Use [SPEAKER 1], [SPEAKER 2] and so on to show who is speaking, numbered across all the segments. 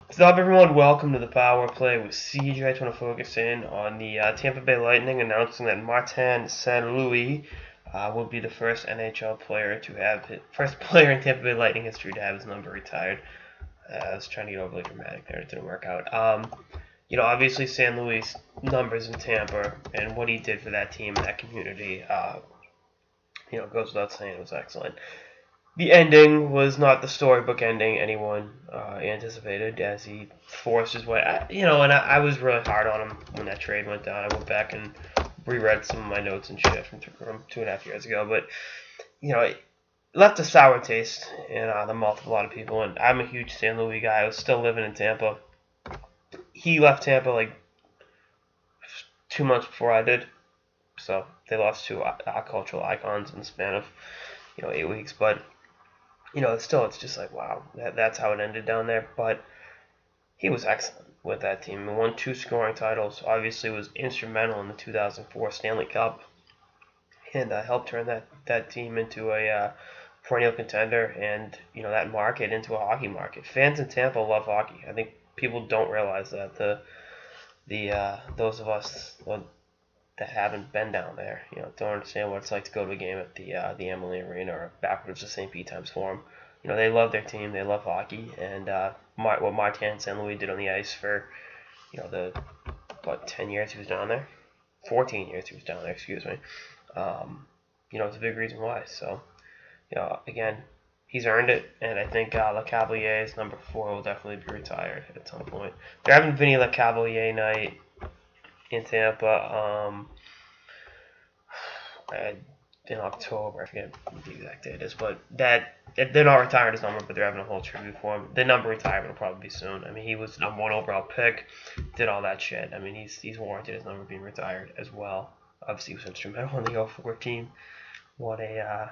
[SPEAKER 1] What's up, everyone? Welcome to the Power Play with CJ. I just want to focus in on the Tampa Bay Lightning announcing that Martin St. Louis will be the first NHL player to have first player in Tampa Bay Lightning history to have his number retired. I was trying to get overly dramatic there; it didn't work out. Obviously St. Louis' numbers in Tampa and what he did for that team and that community, goes without saying. It was excellent. The ending was not the storybook ending anyone anticipated, as he forced his way. I was really hard on him when that trade went down. I went back and reread some of my notes and shit from 2.5 years ago, but it left a sour taste in the mouth of a lot of people. And I'm a huge San Luis guy. I was still living in Tampa. He left Tampa like 2 months before I did, so they lost two cultural icons in the span of 8 weeks, but still, it's just like, wow, that's how it ended down there. But he was excellent with that team. He won 2 scoring titles. Obviously, was instrumental in the 2004 Stanley Cup, and helped turn that team into a perennial contender, and that market into a hockey market. Fans in Tampa love hockey. I think people don't realize that. The those of us that haven't been down there, don't understand what it's like to go to a game at the Emily Arena or backwards to St. Pete Times Forum. They love their team, they love hockey, and what Martin St. Louis did on the ice for, the 10 years he was down there, 14 years he was down there, excuse me. It's a big reason why. So, again, he's earned it, and I think Lecavalier's number 4 will definitely be retired at some point. They're having Vinny Lecavalier night in Tampa in October. I forget what the exact date is, but that they're not retiring his number, but they're having a whole tribute for him. The number retirement will probably be soon. I mean, he was the number 1 overall pick, did all that shit. I mean, he's warranted his number being retired as well. Obviously, he was instrumental in the 04 team. Won a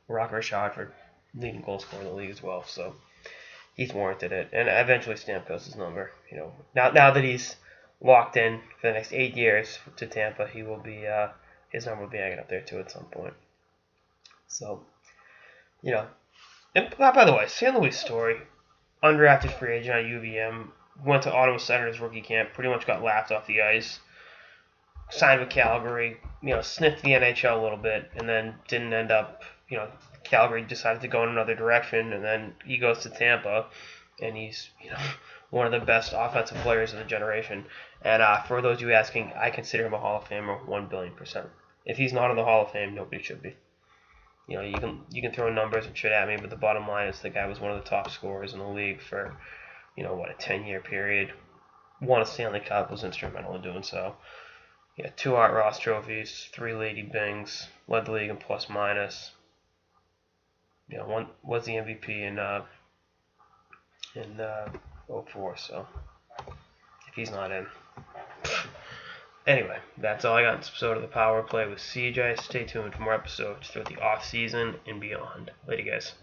[SPEAKER 1] Rocker shot for leading goal scorer in the league as well. So he's warranted it, and eventually Stamkos his number. Now that he's locked in for the next 8 years to Tampa, he will be his number will be hanging up there too at some point. So, and by the way, San Luis story, undrafted free agent at UVM, went to Ottawa Senators rookie camp, pretty much got laughed off the ice, signed with Calgary, sniffed the NHL a little bit, and then didn't end up, Calgary decided to go in another direction, and then he goes to Tampa, and he's, one of the best offensive players of the generation. And for those of you asking, I consider him a Hall of Famer 1,000,000,000%. If he's not in the Hall of Fame, nobody should be. You can throw numbers and shit at me, but the bottom line is the guy was one of the top scorers in the league for, a 10-year period. Won a Stanley Cup, was instrumental in doing so. 2 Art Ross trophies, 3 Lady Bings, led the league in plus minus. Was the MVP in 04, so if he's not in. Anyway, that's all I got in this episode of the Power Play with CJ. Stay tuned for more episodes throughout the off season and beyond. Later, guys.